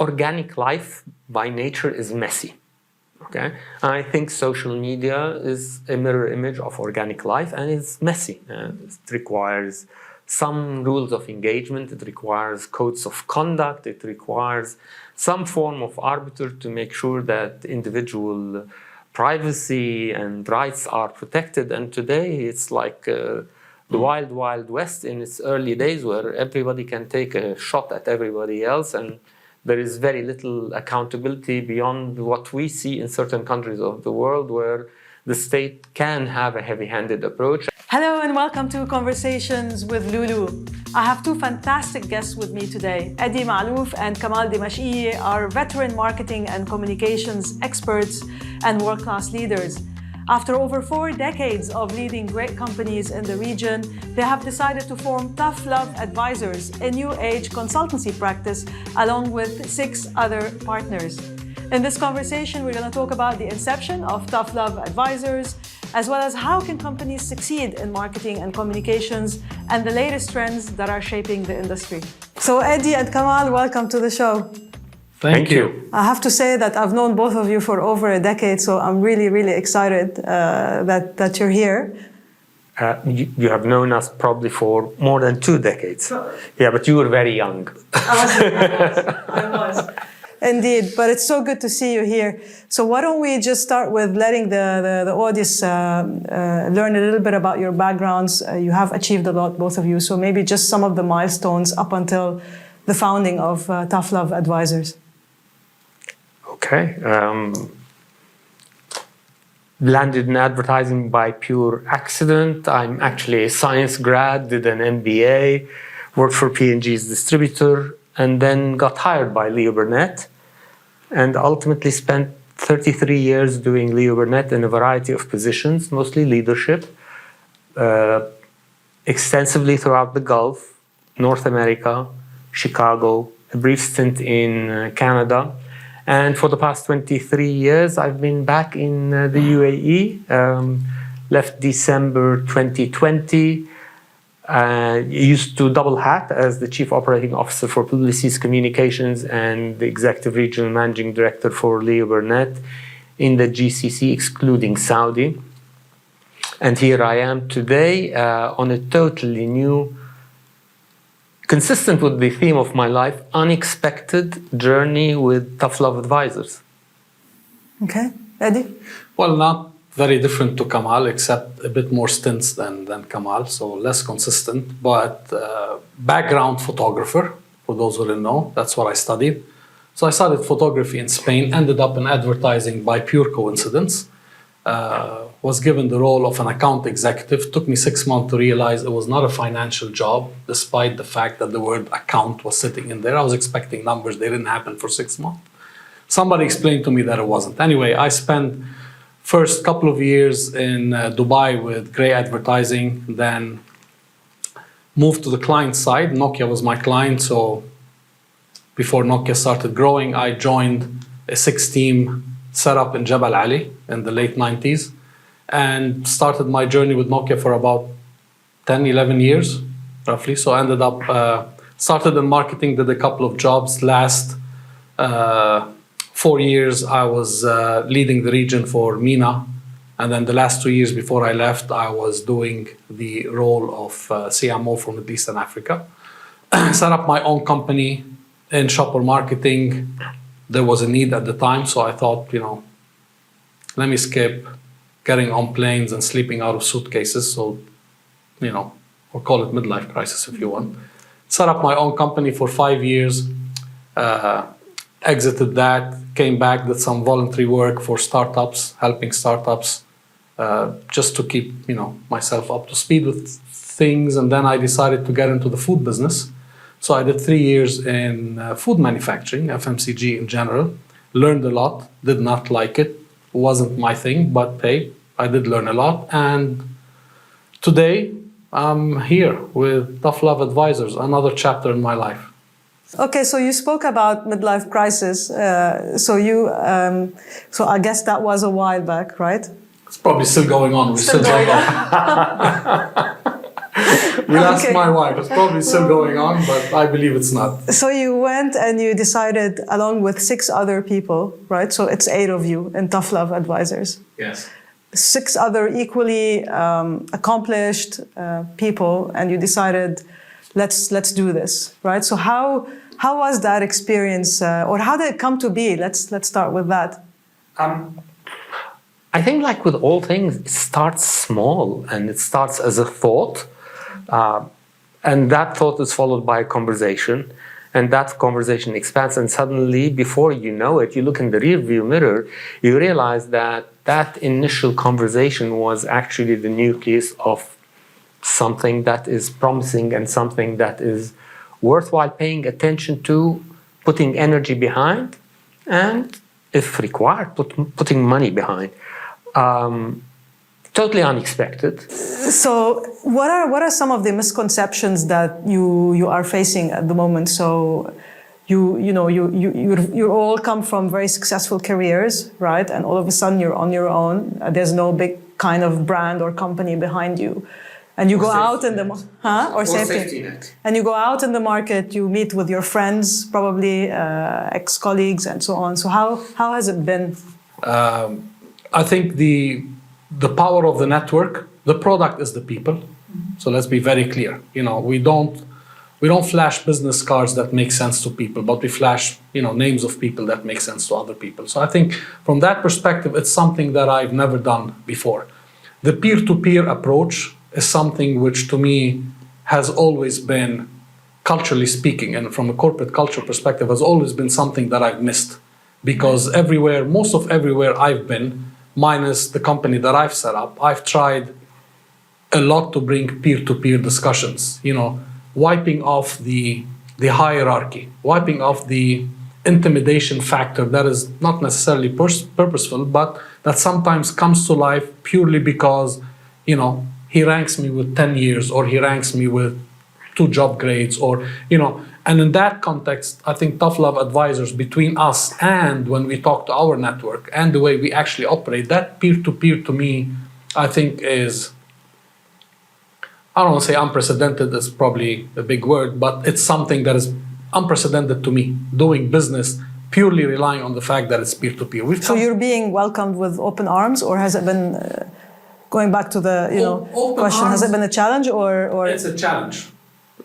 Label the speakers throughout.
Speaker 1: organic life by nature is messy. Okay, I think social media is a mirror image of organic life, and it's messy. It requires some rules of engagement, it requires codes of conduct, it requires some form of arbiter to make sure that individual privacy and rights are protected. And today it's like the wild, wild west in its early days, where everybody can take a shot at everybody else, and there is very little accountability beyond what we see in certain countries of the world, where the state can have a heavy-handed approach.
Speaker 2: Hello and welcome to Conversations with Lulu. I have two fantastic guests with me today. Maalouf and Kamal Dimachkie are veteran marketing and communications experts and world-class leaders. After over 4 decades of leading great companies in the region, they have decided to form Tough Love Advisors, a new age consultancy practice, along with 6 other partners. In this conversation, we're going to talk about the inception of Tough Love Advisors, as well as how can companies succeed in marketing and communications, and the latest trends that are shaping the industry. So Eddie and Kamal, welcome to the show.
Speaker 1: Thank you.
Speaker 2: I have to say that I've known both of you for over a decade, so I'm really, really excited that you're here.
Speaker 1: You have known us probably for more than 2 decades. Yeah, but you were very young.
Speaker 2: I was. Indeed, but it's so good to see you here. So why don't we just start with letting the audience learn a little bit about your backgrounds. You have achieved a lot, both of you, so maybe just some of the milestones up until the founding of Tough Love Advisors.
Speaker 1: Okay. Landed in advertising by pure accident. I'm actually a science grad, did an MBA, worked for P&G's distributor, and then got hired by Leo Burnett, and ultimately spent 33 years doing Leo Burnett in a variety of positions, mostly leadership, extensively throughout the Gulf, North America, Chicago, a brief stint in Canada. And for the past 23 years, I've been back in the UAE, left December 2020. Used to double hat as the Chief Operating Officer for Publicis Communications and the Executive Regional Managing Director for Leo Burnett in the GCC, excluding Saudi. And here I am today on a totally new, consistent with the theme of my life, unexpected journey with Tough Love Advisors.
Speaker 2: Okay, Eddie?
Speaker 3: Well, not very different to Kamal, except a bit more stints than Kamal, so less consistent, but background photographer, for those who didn't know, that's what I studied. So I studied photography in Spain, ended up in advertising by pure coincidence, was given the role of an account executive. Took me 6 months to realize it was not a financial job, despite the fact that the word account was sitting in there. I was expecting numbers, they didn't happen for 6 months. Somebody explained to me that it wasn't. Anyway, I spent first couple of years in Dubai with Grey Advertising, then moved to the client side. Nokia was my client, so before Nokia started growing, I joined a 6-team setup in Jebel Ali in the late 90s and started my journey with Nokia for about 10, 11 years, roughly. So I ended up, started in marketing, did a couple of jobs. Last 4 years, I was leading the region for MENA. And then the last 2 years before I left, I was doing the role of CMO for Middle East and Africa. Set up my own company in shopper marketing. There was a need at the time, so I thought, let me skip getting on planes and sleeping out of suitcases. So, or call it midlife crisis if you want. Set up my own company for 5 years. Exited that, came back, did some voluntary work for startups, helping startups, just to keep myself up to speed with things. And then I decided to get into the food business. So I did 3 years in food manufacturing, FMCG in general. Learned a lot, did not like it, wasn't my thing, but hey, I did learn a lot. And today I'm here with Tough Love Advisors, another chapter in my life.
Speaker 2: Okay, so you spoke about midlife crisis. So I guess that was a while back, right?
Speaker 3: It's probably still going on. We're still going on. We'll ask
Speaker 2: Okay.
Speaker 3: my wife. It's probably still going on, but I believe it's not.
Speaker 2: So you went and you decided, along with 6 other people, right? So it's 8 of you in Tough Love Advisors.
Speaker 3: Yes.
Speaker 2: 6 other equally accomplished people, and you decided, let's do this, right? So how was that experience, or how did it come to be? Let's start with that.
Speaker 1: I think, like with all things, it starts small and it starts as a thought. And that thought is followed by a conversation. And that conversation expands. And suddenly, before you know it, you look in the rearview mirror, you realize that that initial conversation was actually the nucleus of something that is promising and something that is worthwhile paying attention to, putting energy behind, and if required, putting money behind. Totally unexpected.
Speaker 2: So what are some of the misconceptions that you are facing at the moment? So you all come from very successful careers, right? And all of a sudden you're on your own. There's no big kind of brand or company behind you. And you go out in the or safety net. And you go out in the market, you meet with your friends, probably ex-colleagues and so on. So how has it been?
Speaker 3: I think the power of the network, the product is the people. So let's be very clear. We don't flash business cards that make sense to people, but we flash, names of people that make sense to other people. So I think from that perspective, it's something that I've never done before. The peer-to-peer approach is something which to me has always been, culturally speaking, and from a corporate culture perspective, has always been something that I've missed. Because most of everywhere I've been, minus the company that I've set up, I've tried a lot to bring peer-to-peer discussions, wiping off the hierarchy, wiping off the intimidation factor that is not necessarily purposeful, but that sometimes comes to life purely because, he ranks me with 10 years, or he ranks me with 2 job grades, or, and in that context, I think Tough Love Advisors, between us and when we talk to our network and the way we actually operate, that peer-to-peer to me, I think is, I don't want to say unprecedented, is probably a big word, but it's something that is unprecedented to me, doing business purely relying on the fact that it's peer-to-peer.
Speaker 2: So you're being welcomed with open arms, or has it been, going back to the question, has it been a challenge or?
Speaker 3: It's a challenge.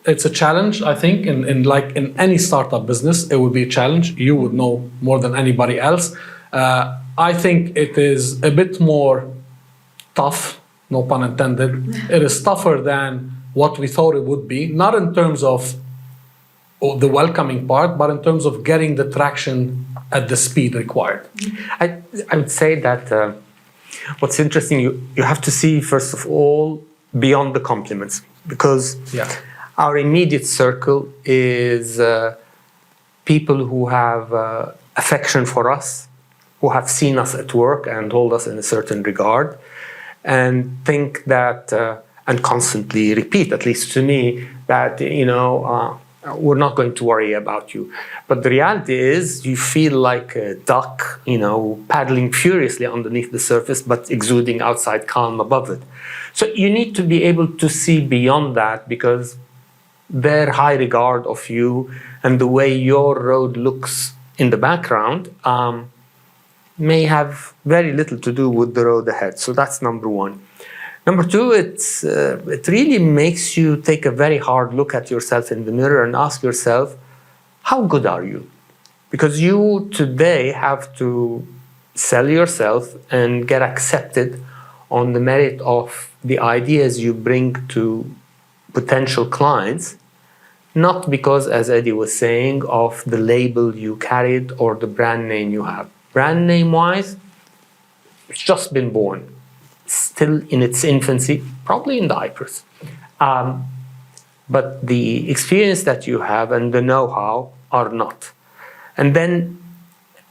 Speaker 3: It's a challenge, I think, in any startup business, it would be a challenge. You would know more than anybody else. I think it is a bit more tough, no pun intended. It is tougher than what we thought it would be, not in terms of the welcoming part, but in terms of getting the traction at the speed required.
Speaker 1: I would say that what's interesting, you have to see, first of all, beyond the compliments, because our immediate circle is people who have affection for us, who have seen us at work and hold us in a certain regard, and think that, and constantly repeat, at least to me, that, we're not going to worry about you. But the reality is you feel like a duck, paddling furiously underneath the surface, but exuding outside calm above it. So you need to be able to see beyond that, because their high regard of you and the way your road looks in the background may have very little to do with the road ahead. So that's number one. Number two, it really makes you take a very hard look at yourself in the mirror and ask yourself, how good are you? Because you today have to sell yourself and get accepted on the merit of the ideas you bring to potential clients, not because, as Eddie was saying, of the label you carried or the brand name you have. Brand name-wise, it's just been born. Still in its infancy, probably in diapers. But the experience that you have and the know-how are not. And then,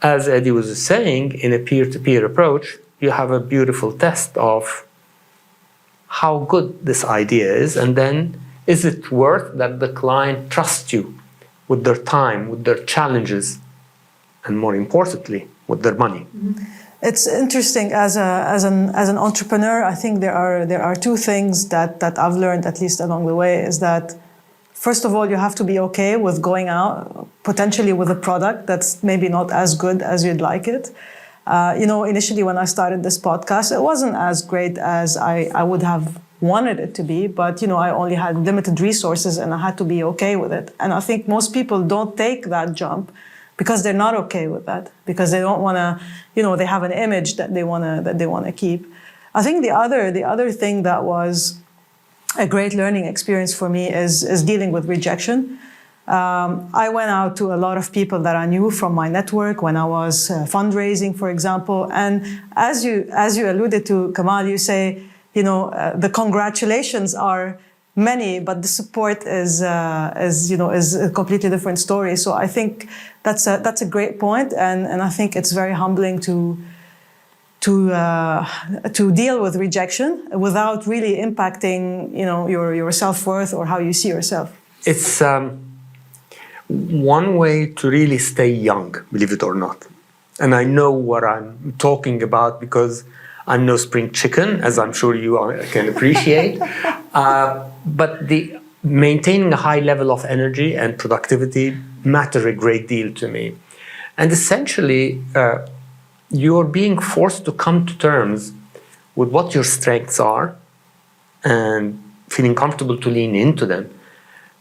Speaker 1: as Eddie was saying, in a peer-to-peer approach, you have a beautiful test of how good this idea is, and then is it worth that the client trusts you with their time, with their challenges, and more importantly, with their money?
Speaker 2: It's interesting as an entrepreneur. I think there are two things that I've learned, at least along the way, is that first of all, you have to be okay with going out potentially with a product that's maybe not as good as you'd like it. Initially when I started this podcast, it wasn't as great as I would have wanted it to be, but I only had limited resources and I had to be okay with it. And I think most people don't take that jump because they're not okay with that, because they don't want to, they have an image that they want to keep. I think the other thing that was a great learning experience for me is dealing with rejection. I went out to a lot of people that I knew from my network when I was fundraising, for example. And as you alluded to, Kamal, you say, the congratulations are many, but the support is a completely different story. So I think that's a great point, and I think it's very humbling to deal with rejection without really impacting your self-worth or how you see yourself.
Speaker 1: It's one way to really stay young, believe it or not. And I know what I'm talking about because I'm no spring chicken, as I'm sure you can appreciate. But maintaining a high level of energy and productivity matter a great deal to me. And essentially, you're being forced to come to terms with what your strengths are and feeling comfortable to lean into them.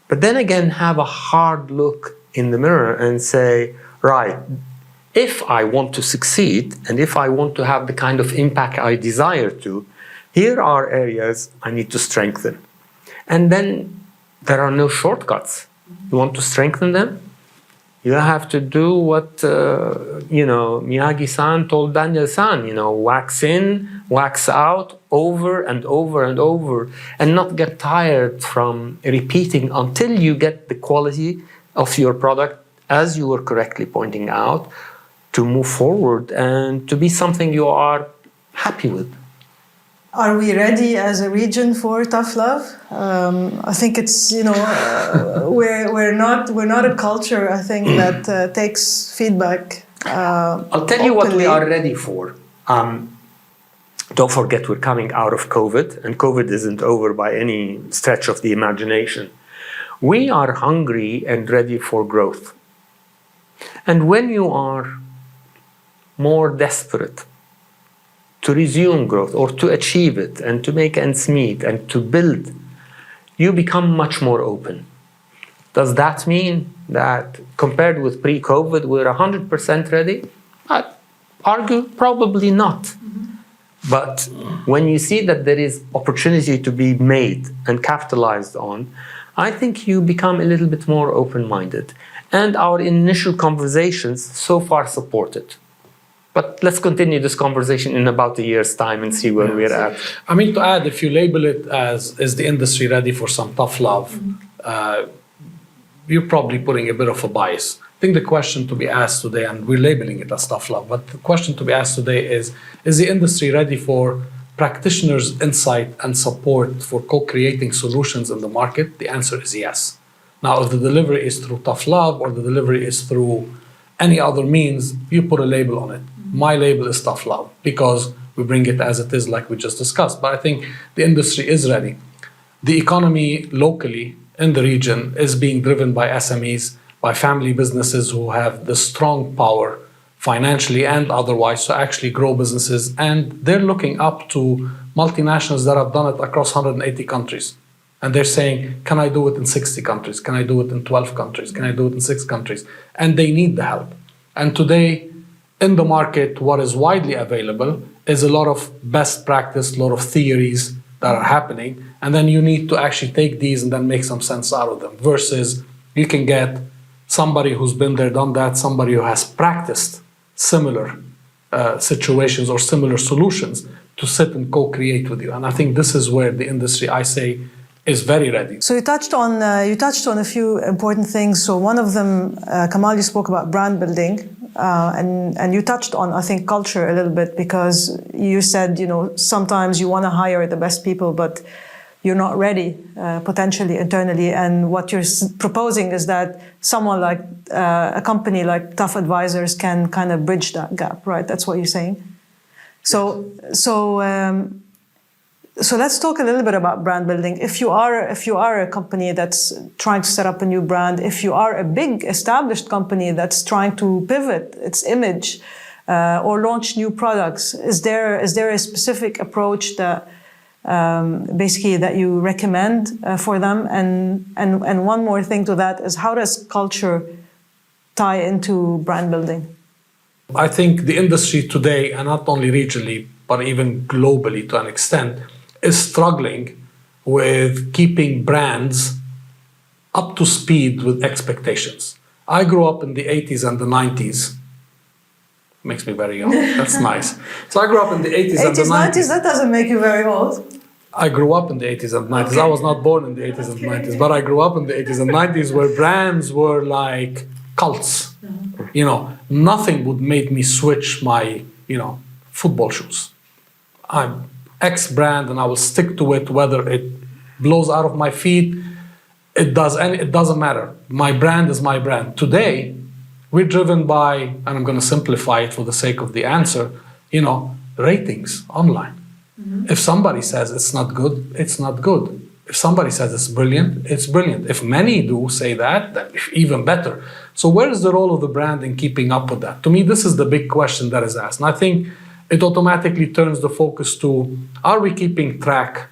Speaker 1: But then again, have a hard look in the mirror and say, right, if I want to succeed and if I want to have the kind of impact I desire to, here are areas I need to strengthen. And then there are no shortcuts. You want to strengthen them? You have to do what, Miyagi-san told Daniel-san, wax in, wax out, over and over and over, and not get tired from repeating until you get the quality of your product, as you were correctly pointing out, to move forward and to be something you are happy with.
Speaker 2: Are we ready as a region for tough love? I think it's we're not a culture, I think, that takes feedback.
Speaker 1: I'll tell you what we are ready for. Don't forget we're coming out of COVID, and COVID isn't over by any stretch of the imagination. We are hungry and ready for growth. And when you are more desperate to resume growth or to achieve it and to make ends meet and to build, you become much more open. Does that mean that compared with pre-COVID, we're 100% ready? I'd argue probably not. Mm-hmm. But when you see that there is opportunity to be made and capitalized on, I think you become a little bit more open-minded. And our initial conversations so far support it. But let's continue this conversation in about a year's time and see where we're at.
Speaker 3: I mean, to add, if you label it as, is the industry ready for some tough love, you're probably putting a bit of a bias. I think the question to be asked today, and we're labeling it as tough love, but the question to be asked today is the industry ready for practitioners' insight and support for co-creating solutions in the market? The answer is yes. Now, if the delivery is through tough love or the delivery is through any other means, you put a label on it. My label is tough love because we bring it as it is, like we just discussed. But I think the industry is ready. The economy locally in the region is being driven by SMEs, by family businesses who have the strong power financially and otherwise to actually grow businesses. And they're looking up to multinationals that have done it across 180 countries. And they're saying, can I do it in 60 countries? Can I do it in 12 countries? Can I do it in 6 countries? And they need the help. And today, in the market, what is widely available is a lot of best practice, a lot of theories that are happening. And then you need to actually take these and then make some sense out of them. Versus you can get somebody who's been there, done that, somebody who has practiced similar situations or similar solutions to sit and co-create with you. And I think this is where the industry, I say, is very ready.
Speaker 2: So you touched on a few important things. So one of them, Kamal, you spoke about brand building, and you touched on, I think, culture a little bit, because you said, sometimes you want to hire the best people, but you're not ready potentially internally. And what you're proposing is that someone like a company like Tough Advisors can kind of bridge that gap, right? That's what you're saying? So let's talk a little bit about brand building. If you are a company that's trying to set up a new brand, if you are a big established company that's trying to pivot its image or launch new products, is there a specific approach that basically that you recommend for them? And one more thing to that is, how does culture tie into brand building?
Speaker 3: I think the industry today, and not only regionally, but even globally to an extent, is struggling with keeping brands up to speed with expectations. I grew up in the 80s and the 90s. Makes me very young. That's nice. So I grew up in the 80s and the 90s.
Speaker 2: That doesn't make you very old.
Speaker 3: I grew up in the 80s and 90s.
Speaker 2: Okay.
Speaker 3: I was not born in the 80s and 90s, but I grew up in the 80s and 90s where brands were like cults. You know, nothing would make me switch my, football shoes. I'm X brand and I will stick to it whether it blows out of my feet. It doesn't matter. My brand is my brand. Today, we're driven by, and I'm going to simplify it for the sake of the answer, ratings online. Mm-hmm. If somebody says it's not good, it's not good. If somebody says it's brilliant, it's brilliant. If many do say that, then even better. So where is the role of the brand in keeping up with that? To me, this is the big question that is asked. And I think it automatically turns the focus to, are we keeping track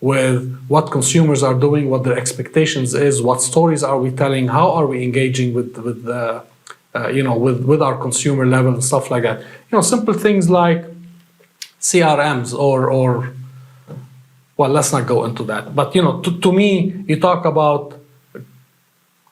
Speaker 3: with what consumers are doing, what their expectations is, what stories are we telling, how are we engaging with our consumer level and stuff like that. Simple things like CRMs or well, let's not go into that. But to me, you talk about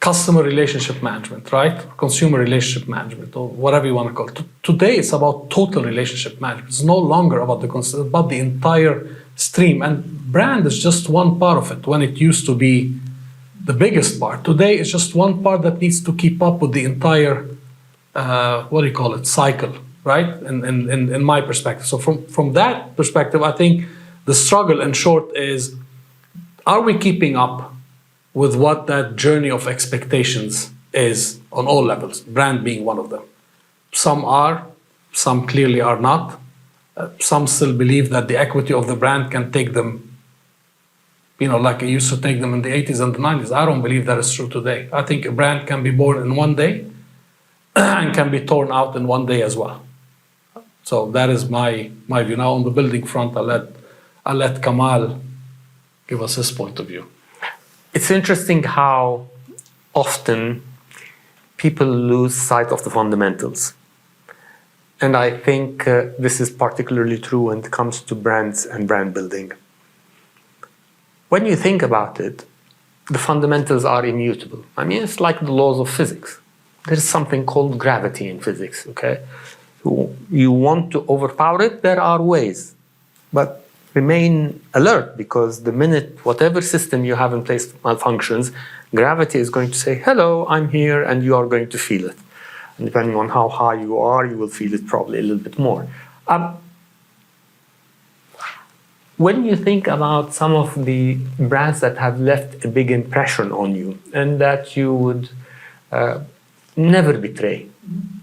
Speaker 3: customer relationship management, right? Consumer relationship management, or whatever you want to call it. Today, it's about total relationship management. It's no longer about about the entire stream. And brand is just one part of it. When it used to be the biggest part, today it's just one part that needs to keep up with the entire, cycle, right? In my perspective. So from that perspective, I think the struggle, in short, is, are we keeping up with what that journey of expectations is on all levels, brand being one of them? Some are, some clearly are not. Some still believe that the equity of the brand can take them, like it used to take them in the 80s and the 90s. I don't believe that is true today. I think a brand can be born in one day and can be torn out in one day as well. So that is my view. Now on the building front, I'll let Kamal give us his point of view.
Speaker 1: It's interesting how often people lose sight of the fundamentals. And I think this is particularly true when it comes to brands and brand building. When you think about it, the fundamentals are immutable. I mean, it's like the laws of physics. There's something called gravity in physics, okay? You want to overpower it, there are ways. But remain alert, because the minute whatever system you have in place malfunctions, gravity is going to say, hello, I'm here, and you are going to feel it. And depending on how high you are, you will feel it probably a little bit more. When you think about some of the brands that have left a big impression on you and that you would never betray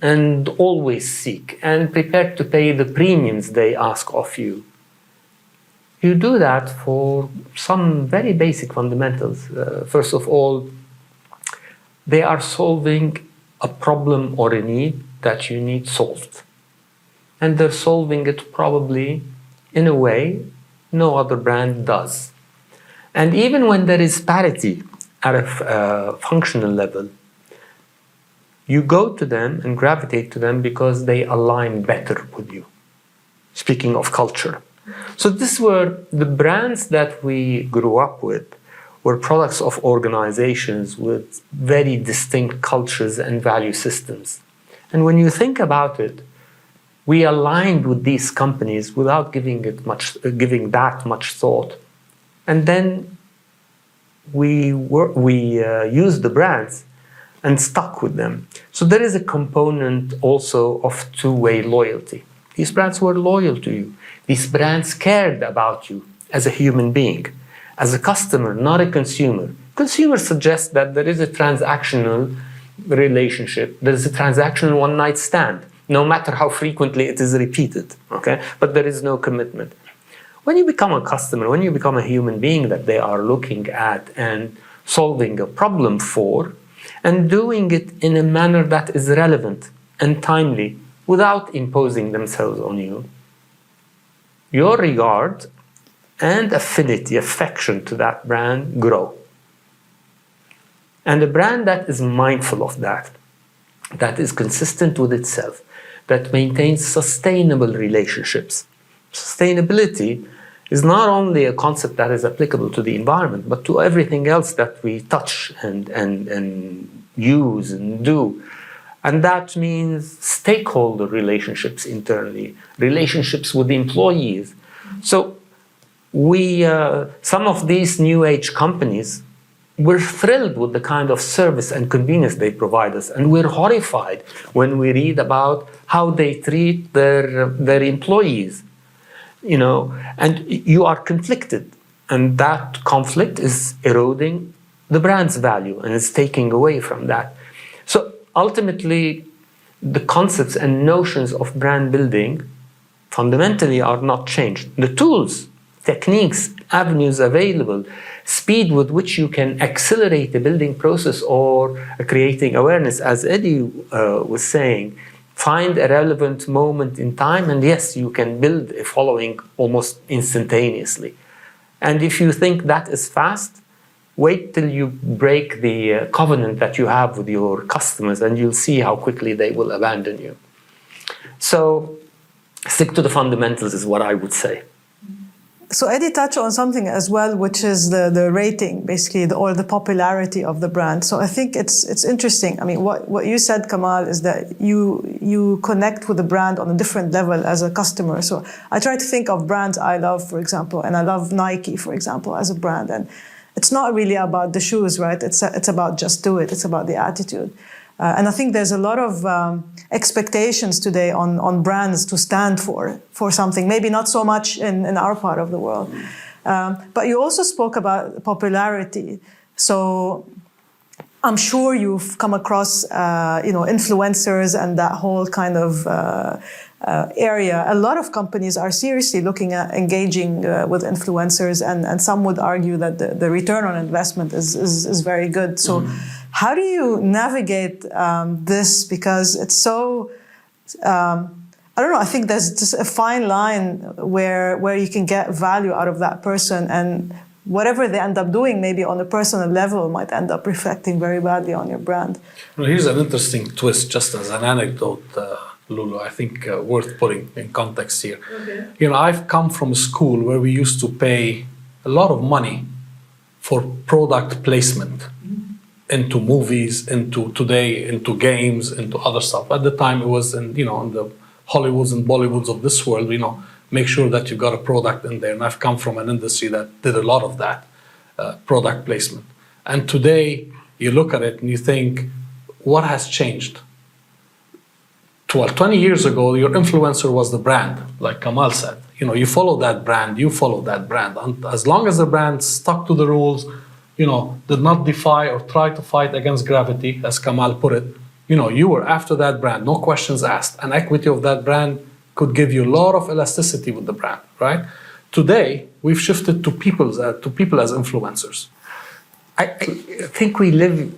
Speaker 1: and always seek and prepared to pay the premiums they ask of you, you do that for some very basic fundamentals. First of all, they are solving a problem or a need that you need solved. And they're solving it probably in a way no other brand does. And even when there is parity at a functional level, you go to them and gravitate to them because they align better with you. Speaking of culture. So these were the brands that we grew up with, were products of organizations with very distinct cultures and value systems. And when you think about it, we aligned with these companies without giving that much thought. And then we used the brands and stuck with them. So there is a component also of two-way loyalty. These brands were loyal to you. These brands cared about you as a human being, as a customer, not a consumer. Consumers suggest that there is a transactional relationship. There is a transactional one-night stand. no matter how frequently it is repeated, okay? But there is no commitment. When you become a customer, when you become a human being that they are looking at and solving a problem for, and doing it in a manner that is relevant and timely without imposing themselves on you, your regard and affinity, affection to that brand grow. And a brand that is mindful of that, that is consistent with itself, that maintains sustainable relationships. Sustainability is not only a concept that is applicable to the environment, but to everything else that we touch and use and do. And that means stakeholder relationships internally, relationships with the employees. So some of these new age companies, we're thrilled with the kind of service and convenience they provide us, and we're horrified when we read about how they treat their employees. And you are conflicted, and that conflict is eroding the brand's value and is taking away from that. So ultimately, the concepts and notions of brand building fundamentally are not changed. The tools, techniques, avenues available, speed with which you can accelerate the building process or creating awareness, as Eddie was saying, find a relevant moment in time, and yes, you can build a following almost instantaneously. And if you think that is fast, wait till you break the covenant that you have with your customers, and you'll see how quickly they will abandon you. So stick to the fundamentals is what I would say.
Speaker 2: So Eddie touched on something as well, which is the rating, basically, or the popularity of the brand. So I think it's interesting. I mean, what you said, Kamal, is that you connect with the brand on a different level as a customer. So I try to think of brands I love, for example, and I love Nike, for example, as a brand. And it's not really about the shoes, right? It's about just do it. It's about the attitude. And I think there's a lot of expectations today on brands to stand for something, maybe not so much in our part of the world. But you also spoke about popularity. So I'm sure you've come across influencers and that whole kind of area. A lot of companies are seriously looking at engaging with influencers, and some would argue that the return on investment is very good. So how do you navigate this? Because it's so, I don't know, I think there's just a fine line where you can get value out of that person, and whatever they end up doing, maybe on a personal level, might end up reflecting very badly on your brand.
Speaker 3: Well, here's an interesting twist, just as an anecdote, Lulu, I think worth putting in context here. Okay. I've come from a school where we used to pay a lot of money for product placement into movies, into games, into other stuff. At the time, it was in the Hollywoods and Bollywoods of this world, make sure that you got a product in there. And I've come from an industry that did a lot of that product placement. And today, you look at it and you think, what has changed? 20 years ago, your influencer was the brand, like Kamal said. You follow that brand, And as long as the brand stuck to the rules, did not defy or try to fight against gravity, as Kamal put it, you were after that brand, no questions asked. And equity of that brand could give you a lot of elasticity with the brand, right? Today, we've shifted to people as influencers.
Speaker 1: I think we live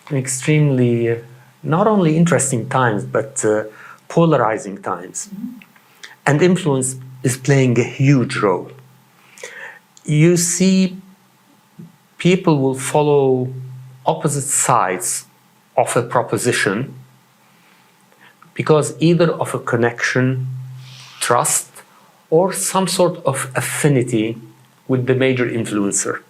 Speaker 1: in extremely, not only interesting times, but polarizing times. And influence is playing a huge role. You see, people will follow opposite sides of a proposition because either of a connection, trust, or some sort of affinity with the major influencer.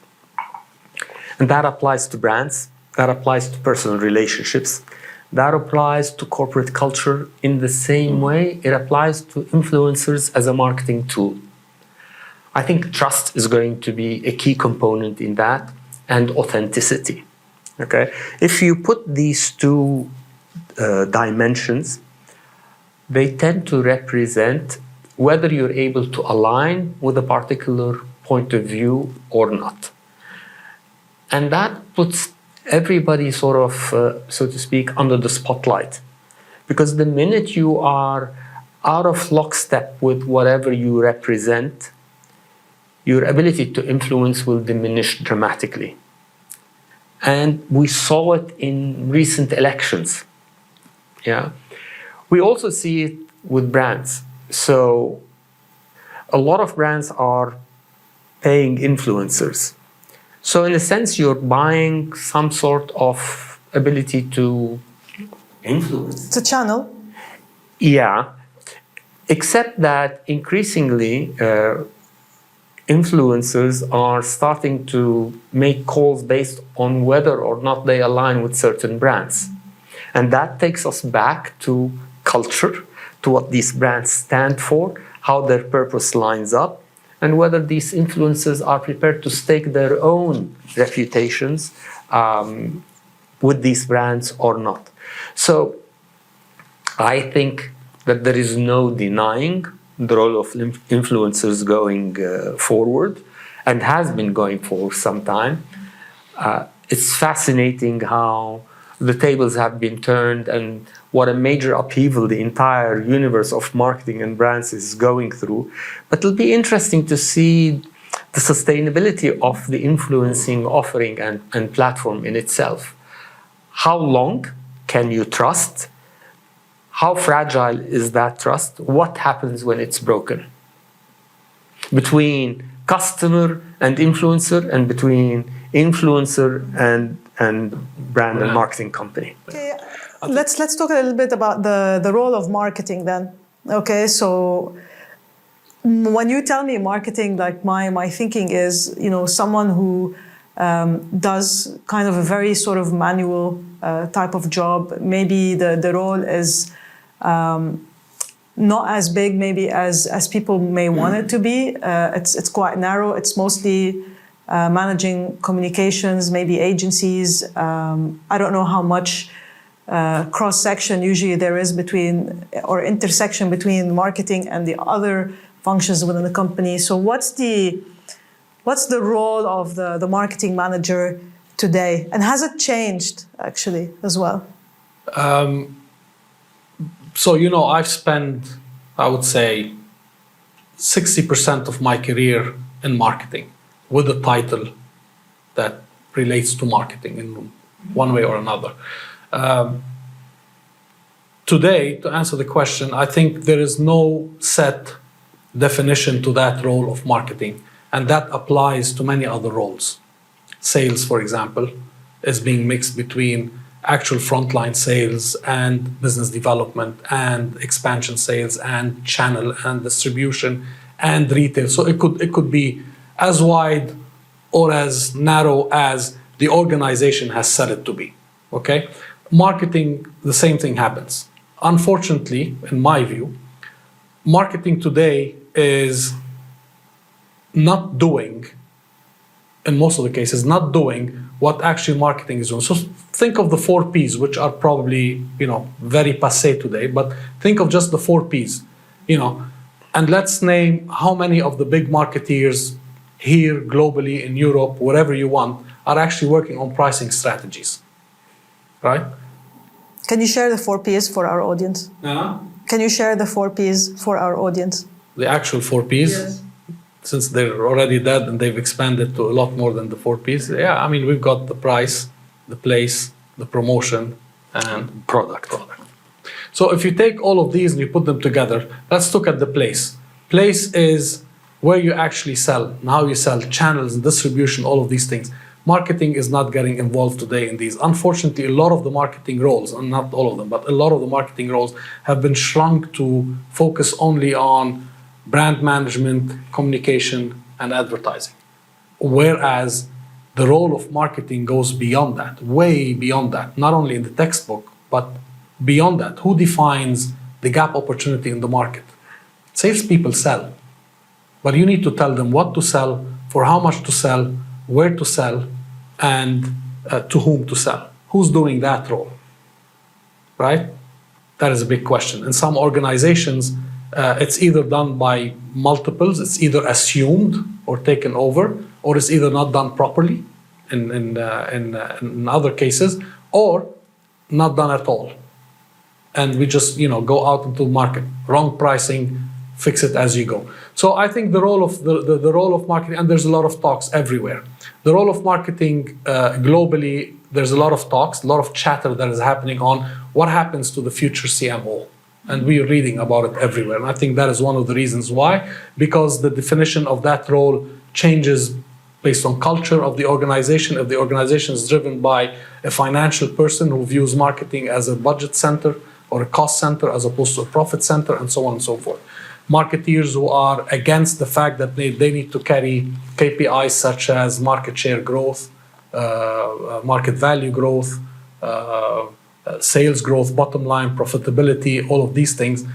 Speaker 1: And that applies to brands, that applies to personal relationships, that applies to corporate culture in the same way it applies to influencers as a marketing tool. I think trust is going to be a key component in that, and authenticity. Okay, if you put these two dimensions, they tend to represent whether you're able to align with a particular point of view or not. And that puts everybody sort of, so to speak, under the spotlight. Because the minute you are out of lockstep with whatever you represent, your ability to influence will diminish dramatically. And we saw it in recent elections. Yeah. We also see it with brands. So a lot of brands are paying influencers. So in a sense, you're buying some sort of ability to influence.
Speaker 2: It's a channel.
Speaker 1: Yeah, except that increasingly influencers are starting to make calls based on whether or not they align with certain brands. And that takes us back to culture, to what these brands stand for, how their purpose lines up, and whether these influencers are prepared to stake their own reputations with these brands or not. So I think that there is no denying the role of influencers going forward, and has been going for some time. It's fascinating how the tables have been turned and what a major upheaval the entire universe of marketing and brands is going through. But it'll be interesting to see the sustainability of the influencing offering and platform in itself. How long can you trust? How fragile is that trust? What happens when it's broken? Between customer and influencer, and between influencer and brand and marketing company.
Speaker 2: Okay, let's talk a little bit about the role of marketing then. Okay, so when you tell me marketing, like my thinking is, you know, someone who does kind of a very sort of manual type of job. Maybe the role is not as big maybe as people may want it to be. It's quite narrow. It's mostly managing communications, maybe agencies. I don't know how much cross-section usually there is between, or intersection between marketing and the other functions within the company. So what's the role of the marketing manager today? And has it changed actually as well?
Speaker 3: So, you know, I've spent, I would say, 60% of my career in marketing with a title that relates to marketing in one way or another. Today, to answer the question, I think there is no set definition to that role of marketing, and that applies to many other roles. Sales, for example, is being mixed between actual frontline sales and business development and expansion sales and channel and distribution and retail. So it could be as wide or as narrow as the organization has set it to be. Okay? Marketing, the same thing happens. Unfortunately, in my view, marketing today is not doing, in most of the cases, not doing what actually marketing is doing. So think of the 4 Ps, which are probably, you know, very passé today, but think of just the 4 Ps, you know, and let's name how many of the big marketeers here, globally, in Europe, wherever you want, are actually working on pricing strategies, right?
Speaker 2: Can you share the 4 Ps for our audience? Can you share the 4 Ps for our audience?
Speaker 3: The actual 4 Ps? Yes. Since they're already dead and they've expanded to a lot more than the 4 Ps. Yeah, I mean, we've got the price, the place, the promotion, and product. So if you take all of these and you put them together, let's look at the place. Place is where you actually sell, and how you sell, channels, distribution, all of these things. Marketing is not getting involved today in these. Unfortunately, a lot of the marketing roles, and not all of them, but a lot of the marketing roles have been shrunk to focus only on brand management, communication, and advertising. Whereas the role of marketing goes beyond that, way beyond that, not only in the textbook, but beyond that. Who defines the gap opportunity in the market? Salespeople sell, but you need to tell them what to sell, for how much to sell, where to sell, and to whom to sell. Who's doing that role, right? That is a big question. In some organizations, it's either done by multiples, it's either assumed or taken over, or it's either not done properly in other cases, or not done at all. and we just go out into the market. Wrong pricing, fix it as you go. So I think the role of the role of marketing, and there's a lot of talks everywhere. The role of marketing globally, there's a lot of talks, a lot of chatter that is happening on what happens to the future CMO. And we're reading about it everywhere. And I think that is one of the reasons why, because the definition of that role changes based on culture of the organization. If the organization is driven by a financial person who views marketing as a budget center or a cost center as opposed to a profit center, and so on and so forth. Marketeers who are against the fact that they need to carry KPIs such as market share growth, market value growth, sales growth, bottom line, profitability, all of these things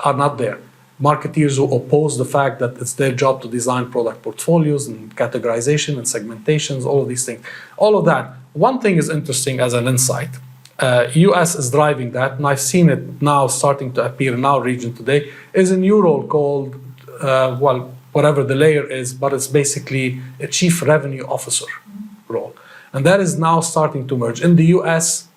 Speaker 3: are not there. Marketeers who oppose the fact that it's their job to design product portfolios and categorization and segmentations, all of these things. All of that. One thing is interesting as an insight. US is driving that, and I've seen it now starting to appear in our region today, is a new role called, whatever the layer is, but it's basically a chief revenue officer role. And that is now starting to emerge. In the US,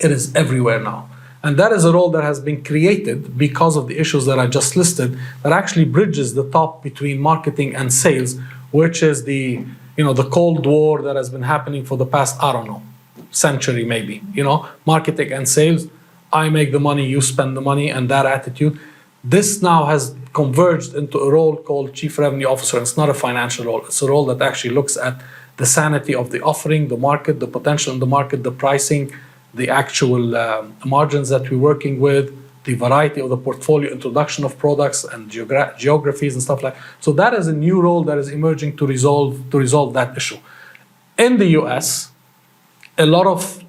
Speaker 3: it is everywhere now. And that is a role that has been created because of the issues that I just listed, that actually bridges the top between marketing and sales, which is the Cold War that has been happening for the past, century maybe. Marketing and sales, I make the money, you spend the money, and that attitude. This now has converged into a role called Chief Revenue Officer. And it's not a financial role. It's a role that actually looks at the sanity of the offering, the market, the potential in the market, the pricing, the actual margins that we're working with, the variety of the portfolio, introduction of products and geographies and stuff like that. So that is a new role that is emerging to resolve that issue. In the US, a lot of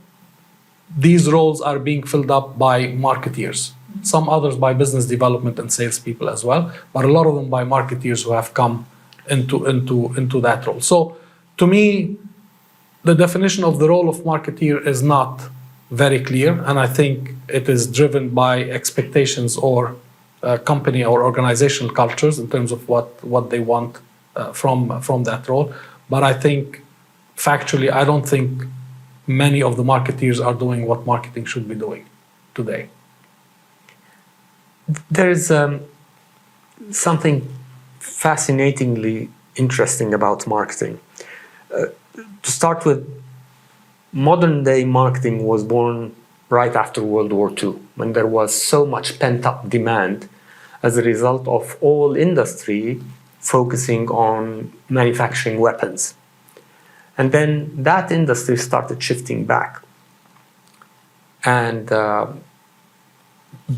Speaker 3: these roles are being filled up by marketeers. Some others by business development and salespeople as well, but a lot of them by marketeers who have come into that role. So to me, the definition of the role of marketeer is not very clear, and I think it is driven by expectations or company or organizational cultures in terms of what they want from that role. But I think factually, I don't think many of the marketeers are doing what marketing should be doing today.
Speaker 1: There's something fascinatingly interesting about marketing. To start with, modern day marketing was born right after World War II, when there was so much pent-up demand as a result of all industry focusing on manufacturing weapons. And then that industry started shifting back. And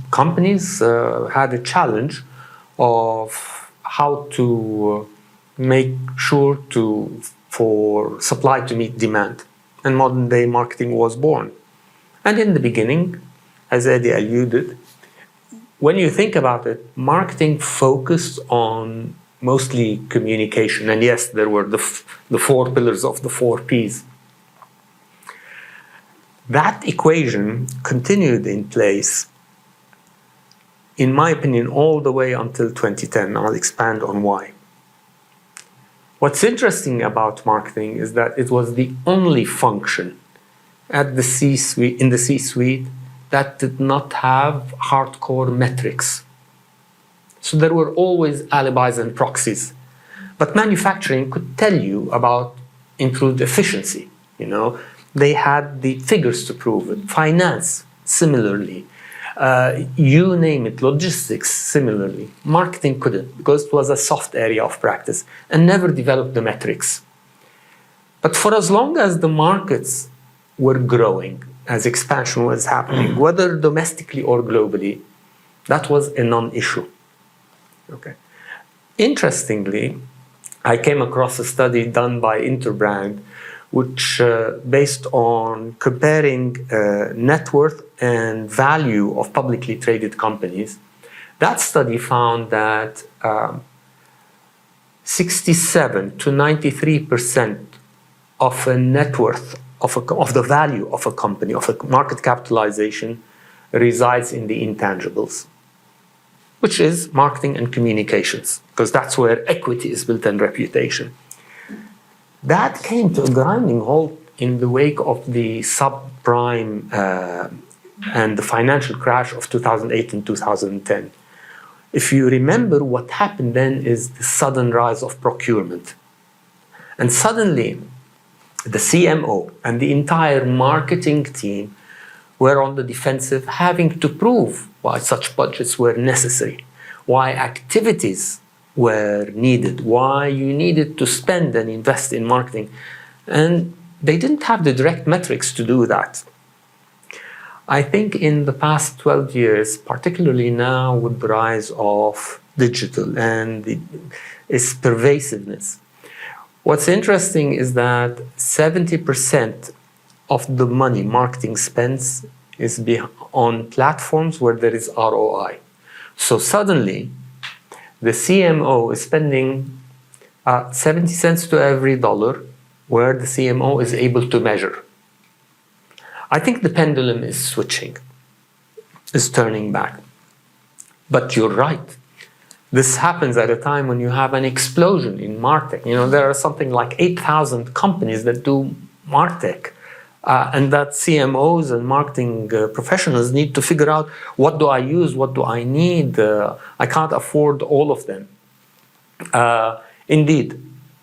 Speaker 1: companies had a challenge of how to make sure for supply to meet demand. And modern day marketing was born. And in the beginning, as Eddie alluded, when you think about it, marketing focused on mostly communication. And yes, there were the four pillars of the 4 Ps. That equation continued in place, in my opinion, all the way until 2010. I'll expand on why. What's interesting about marketing is that it was the only function at the C-suite, in the C-suite, that did not have hardcore metrics. So there were always alibis and proxies. But manufacturing could tell you about improved efficiency. They had the figures to prove it. Finance, similarly. You name it, logistics, similarly. Marketing couldn't, because it was a soft area of practice and never developed the metrics. But for as long as the markets were growing, as expansion was happening, whether domestically or globally, that was a non-issue. Okay. Interestingly, I came across a study done by Interbrand, which based on comparing net worth and value of publicly traded companies. That study found that 67 to 93% of a net worth of the value of a company, of a market capitalization, resides in the intangibles, which is marketing and communications, because that's where equity is built and reputation. That came to a grinding halt in the wake of the subprime and the financial crash of 2008 and 2010. If you remember, what happened then is the sudden rise of procurement. And suddenly, the CMO and the entire marketing team were on the defensive, having to prove why such budgets were necessary, why activities were needed, why you needed to spend and invest in marketing. And they didn't have the direct metrics to do that. I think in the past 12 years, particularly now with the rise of digital and its pervasiveness, what's interesting is that 70% of the money marketing spends is on platforms where there is ROI. So suddenly, the CMO is spending 70 cents to every dollar where the CMO is able to measure. I think the pendulum is switching, is turning back. But you're right. This happens at a time when you have an explosion in MarTech. You know, there are something like 8,000 companies that do MarTech. And that CMOs and marketing professionals need to figure out, what do I use, what do I need? I can't afford all of them. Indeed,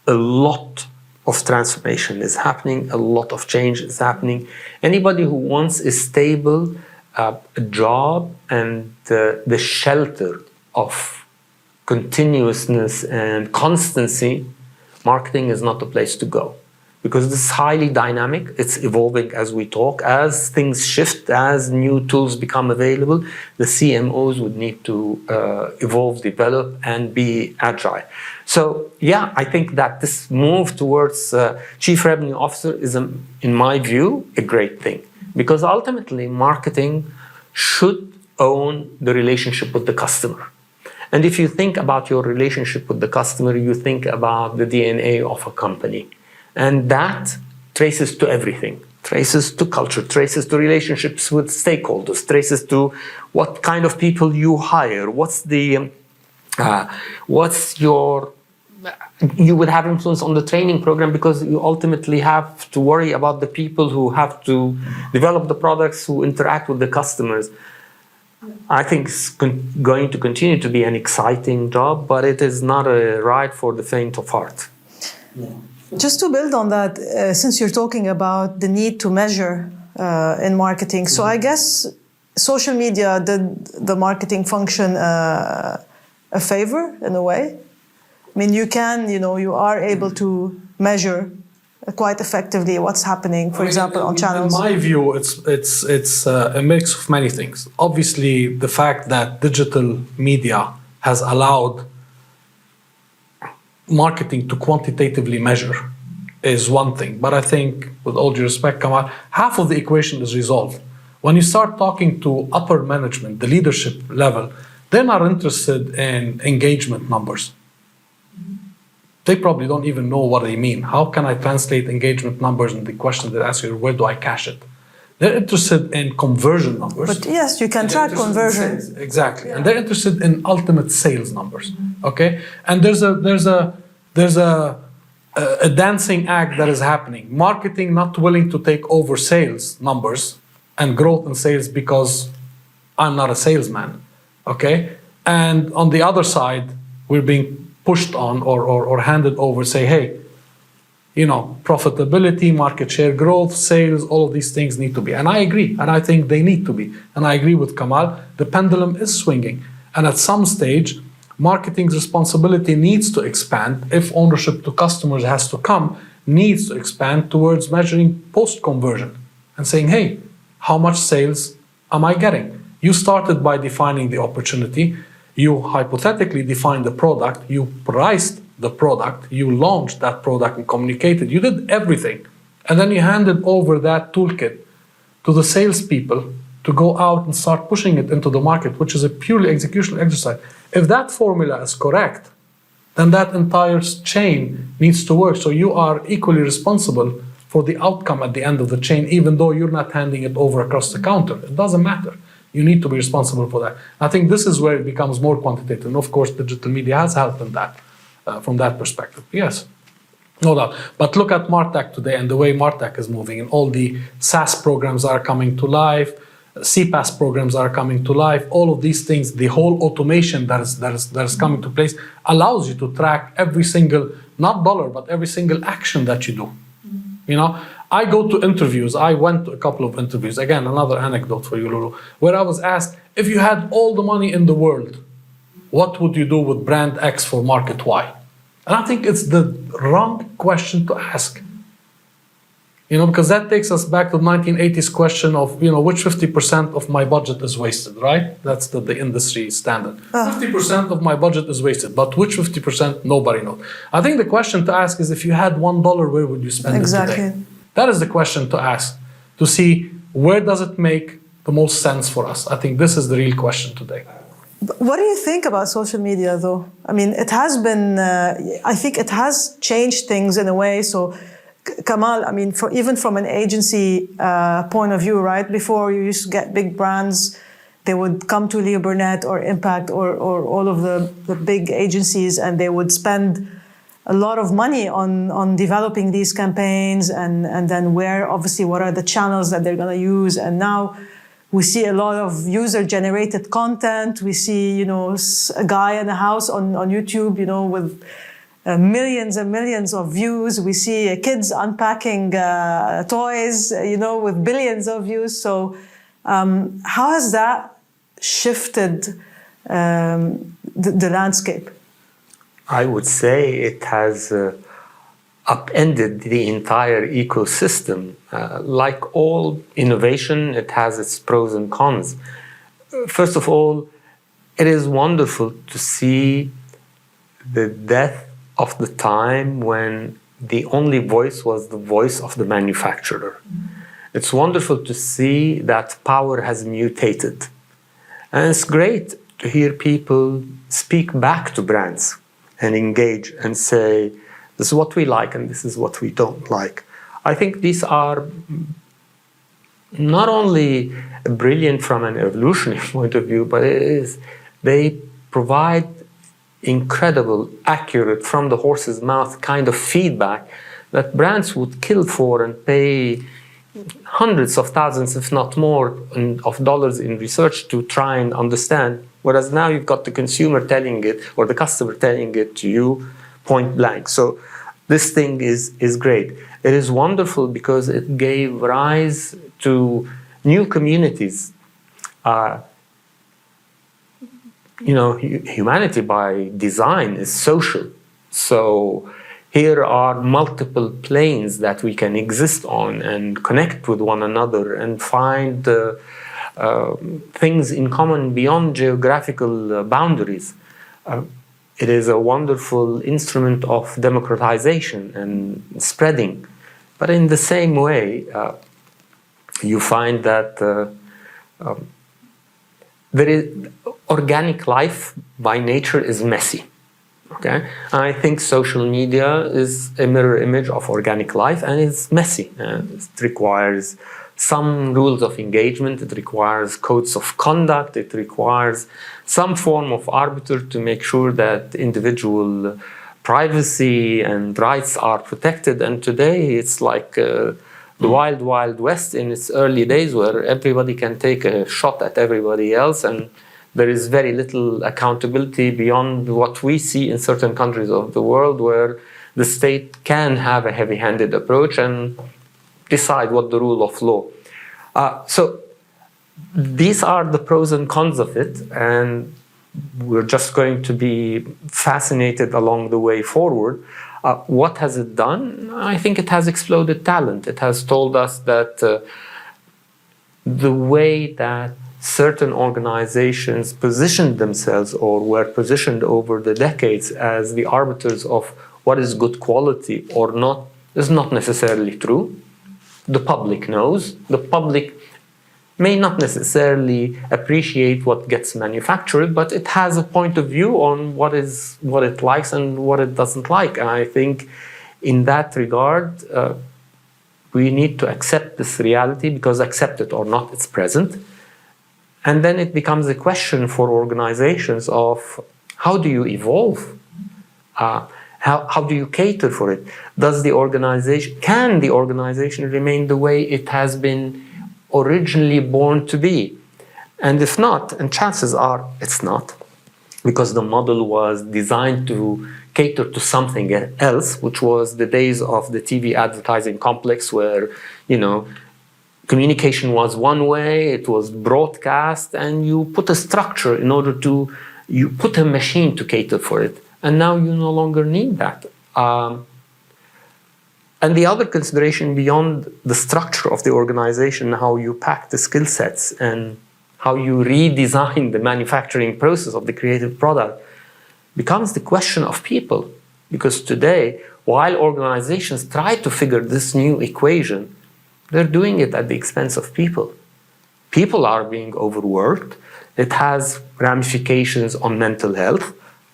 Speaker 1: a lot of transformation is happening, a lot of change is happening. Anybody who wants a stable job and the shelter of continuousness and constancy, marketing is not the place to go. Because this is highly dynamic, it's evolving as we talk. As things shift, as new tools become available, the CMOs would need to evolve, develop, and be agile. So yeah, I think that this move towards Chief Revenue Officer is, in my view, a great thing. Because ultimately, marketing should own the relationship with the customer. And if you think about your relationship with the customer, you think about the DNA of a company. And that traces to everything, traces to culture, traces to relationships with stakeholders, traces to what kind of people you hire, you would have influence on the training program, because you ultimately have to worry about the people who have to develop the products, who interact with the customers. I think it's going to continue to be an exciting job, but it is not a ride for the faint of heart.
Speaker 2: Yeah. Just to build on that, since you're talking about the need to measure in marketing, so I guess social media did the marketing function a favor in a way. I mean, you are able to measure quite effectively what's happening, for example, on channels.
Speaker 3: In my view, it's a mix of many things. Obviously, the fact that digital media has allowed marketing to quantitatively measure is one thing. But I think, with all due respect, Kamal, half of the equation is resolved. When you start talking to upper management, the leadership level, they're not interested in engagement numbers. They probably don't even know what they mean. How can I translate engagement numbers? And the question they ask you, where do I cache it? They're interested in conversion numbers.
Speaker 2: But yes, you can track conversion.
Speaker 3: Exactly. Yeah. And they're interested in ultimate sales numbers. Okay? And there's a dancing act that is happening. Marketing not willing to take over sales numbers and growth in sales because I'm not a salesman. Okay? And on the other side, we're being pushed on or handed over, say, hey, profitability, market share growth, sales, all of these things need to be. And I agree. And I think they need to be. And I agree with Kamal. The pendulum is swinging. And at some stage, marketing's responsibility needs to expand. If ownership to customers has to come, needs to expand towards measuring post-conversion and saying, hey, how much sales am I getting? You started by defining the opportunity. You hypothetically defined the product. You priced the product. You launched that product and communicated. You did everything. And then you handed over that toolkit to the salespeople to go out and start pushing it into the market, which is a purely executional exercise. If that formula is correct, then that entire chain needs to work. So you are equally responsible for the outcome at the end of the chain, even though you're not handing it over across the counter. It doesn't matter. You need to be responsible for that. I think this is where it becomes more quantitative. And of course, digital media has helped in that, from that perspective. Yes, no doubt. But look at MarTech today and the way MarTech is moving, and all the SaaS programs are coming to life. CPaaS programs are coming to life. All of these things, the whole automation that is coming to place allows you to track every single, not dollar, but every single action that you do. You know, I go to interviews. I went to a couple of interviews. Again, another anecdote for you, Lulu, where I was asked, if you had all the money in the world, what would you do with brand X for market Y? And I think it's the wrong question to ask. You know, because that takes us back to the 1980s question of, you know, which 50% of my budget is wasted, right? That's the industry standard. 50% of my budget is wasted, but which 50% nobody knows. I think the question to ask is, if you had $1, where would you spend it today? That is the question to ask, to see where does it make the most sense for us. I think this is the real question today.
Speaker 2: What do you think about social media, though? I mean, it has been, I think it has changed things in a way. So, Kamal, I mean, even from an agency point of view, right? Before, you used to get big brands, they would come to Leo Burnett or Impact or all of the big agencies, and they would spend a lot of money on developing these campaigns, and then what are the channels that they're going to use. And now we see a lot of user-generated content. We see, you know, a guy in a house on YouTube, you know, with millions and millions of views. We see kids unpacking toys, you know, with billions of views. So how has that shifted the landscape?
Speaker 1: I would say it has upended the entire ecosystem. Like all innovation, it has its pros and cons. First of all, it is wonderful to see the death of the time when the only voice was the voice of the manufacturer. It's wonderful to see that power has mutated. And it's great to hear people speak back to brands and engage and say, this is what we like and this is what we don't like. I think these are not only brilliant from an evolutionary point of view, but they provide incredible, accurate, from the horse's mouth kind of feedback that brands would kill for and pay hundreds of thousands, if not more, of dollars in research to try and understand. Whereas now you've got the consumer telling it, or the customer telling it to you point blank. So this thing is great. It is wonderful because it gave rise to new communities. You know, humanity by design is social. So here are multiple planes that we can exist on and connect with one another and find things in common beyond geographical boundaries. It is a wonderful instrument of democratization and spreading. But in the same way, you find that there is organic life by nature is messy. Okay, I think social media is a mirror image of organic life, and it's messy. It requires some rules of engagement. It requires codes of conduct. It requires some form of arbiter to make sure that individual privacy and rights are protected. And today it's like the wild, wild west in its early days, where everybody can take a shot at everybody else, and there is very little accountability beyond what we see in certain countries of the world, where the state can have a heavy-handed approach and decide what the rule of law. So these are the pros and cons of it, and we're just going to be fascinated along the way forward. What has it done? I think it has exploded talent. It has told us that the way that certain organizations positioned themselves or were positioned over the decades as the arbiters of what is good quality or not is not necessarily true. The public knows. The public may not necessarily appreciate what gets manufactured, but it has a point of view on what it likes and what it doesn't like. And I think in that regard, we need to accept this reality, because accept it or not, it's present. And then it becomes a question for organizations of how do you evolve? How do you cater for it? Can the organization remain the way it has been originally born to be? And if not, and chances are it's not, because the model was designed to cater to something else, which was the days of the TV advertising complex where, communication was one way, it was broadcast, and you put a structure in order to, you put a machine to cater for it. And now you no longer need that. And the other consideration beyond the structure of the organization, how you pack the skill sets and how you redesign the manufacturing process of the creative product, becomes the question of people. Because today, while organizations try to figure this new equation, they're doing it at the expense of people. People are being overworked. It has ramifications on mental health.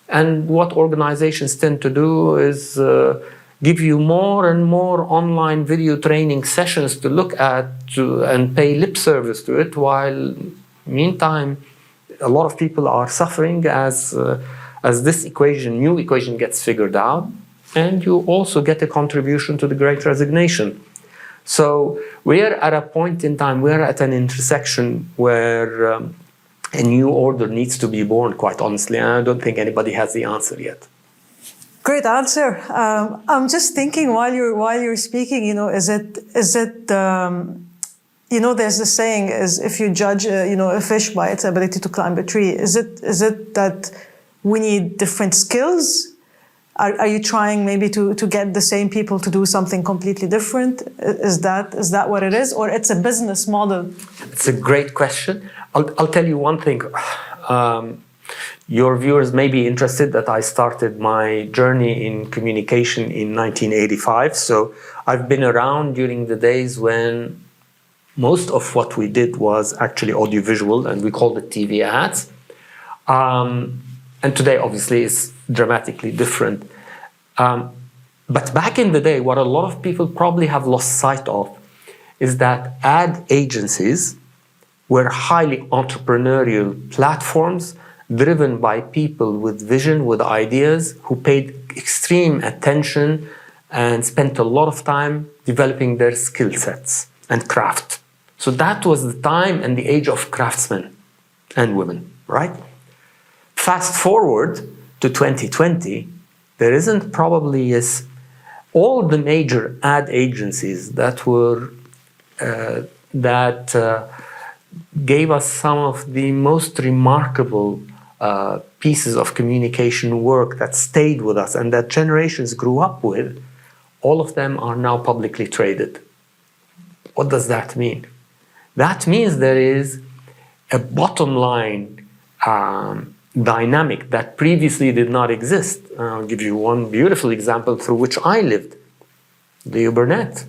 Speaker 1: And what organizations tend to do is give you more and more online video training sessions to look at and pay lip service to it, while meantime, a lot of people are suffering as this new equation gets figured out, and you also get a contribution to the Great Resignation. So we're at a point in time, we're at an intersection where a new order needs to be born, quite honestly, and I don't think anybody has the answer yet.
Speaker 2: Great answer. I'm just thinking while you're speaking, is it there's this saying is if you judge a fish by its ability to climb a tree, is it that we need different skills? Are you trying maybe to get the same people to do something completely different? Is that what it is, or it's a business model?
Speaker 1: It's a great question. I'll tell you one thing. Your viewers may be interested that I started my journey in communication in 1985. So I've been around during the days when most of what we did was actually audiovisual, and we called it TV ads. And today, obviously, it's dramatically different. But back in the day, what a lot of people probably have lost sight of is that ad agencies were highly entrepreneurial platforms driven by people with vision, with ideas, who paid extreme attention and spent a lot of time developing their skill sets and craft. So that was the time and the age of craftsmen and women, right? Fast forward to 2020, there isn't probably all the major ad agencies that were gave us some of the most remarkable pieces of communication work that stayed with us and that generations grew up with. All of them are now publicly traded. What does that mean? That means there is a bottom line dynamic that previously did not exist. I'll give you one beautiful example through which I lived. Leo Burnett.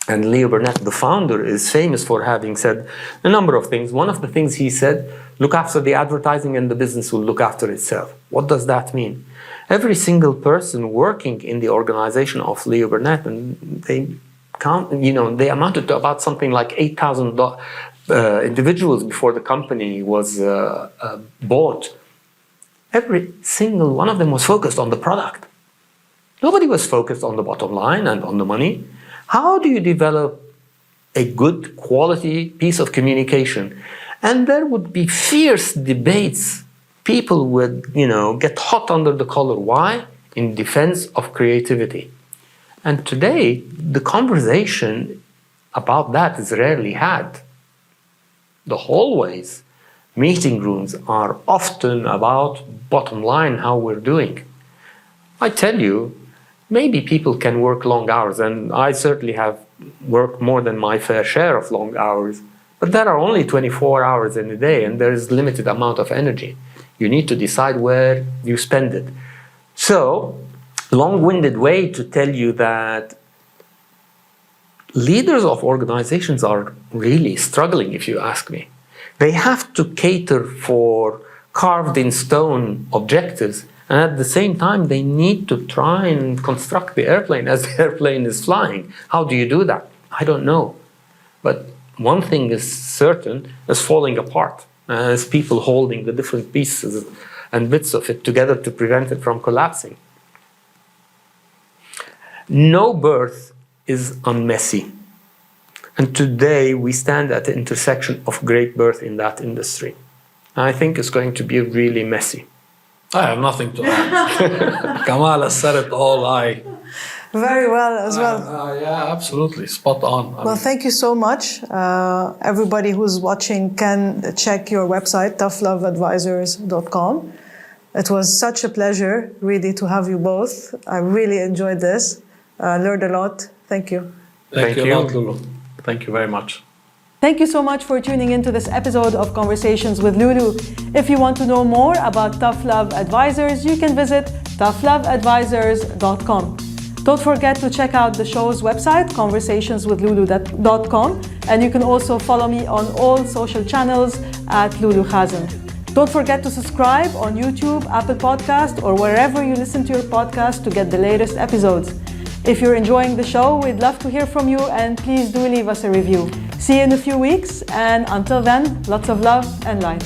Speaker 1: And Leo Burnett, the founder, is famous for having said a number of things. One of the things he said, look after the advertising and the business will look after itself. What does that mean? Every single person working in the organization of Leo Burnett, and they amounted to about something like 8,000 individuals before the company was bought. Every single one of them was focused on the product. Nobody was focused on the bottom line and on the money. How do you develop a good quality piece of communication? And there would be fierce debates. People would, get hot under the collar. Why? In defense of creativity. And today, the conversation about that is rarely had. The hallways, meeting rooms are often about bottom line, how we're doing. I tell you, maybe people can work long hours, and I certainly have worked more than my fair share of long hours, but there are only 24 hours in a day, and there is limited amount of energy. You need to decide where you spend it. So, long-winded way to tell you that leaders of organizations are really struggling, if you ask me. They have to cater for carved-in-stone objectives, and at the same time, they need to try and construct the airplane as the airplane is flying. How do you do that? I don't know. But one thing is certain, it's falling apart. As people holding the different pieces and bits of it together to prevent it from collapsing. No birth is unmessy. And today we stand at the intersection of great birth in that industry. I think it's going to be really messy.
Speaker 3: I have nothing to add. Kamal has said it all.
Speaker 2: Very well as well.
Speaker 3: Yeah, absolutely. Spot on.
Speaker 2: Well, thank you so much. Everybody who's watching can check your website, toughloveadvisors.com. It was such a pleasure, really, to have you both. I really enjoyed this. Learned a lot. Thank you.
Speaker 3: Thank you a lot, Lulu. Thank you very much.
Speaker 2: Thank you so much for tuning into this episode of Conversations with Lulu. If you want to know more about Tough Love Advisors, you can visit toughloveadvisors.com. Don't forget to check out the show's website, conversationswithlulu.com, and you can also follow me on all social channels at Lulu Khazem. Don't forget to subscribe on YouTube, Apple Podcast, or wherever you listen to your podcast to get the latest episodes. If you're enjoying the show, we'd love to hear from you, and please do leave us a review. See you in a few weeks, and until then, lots of love and light.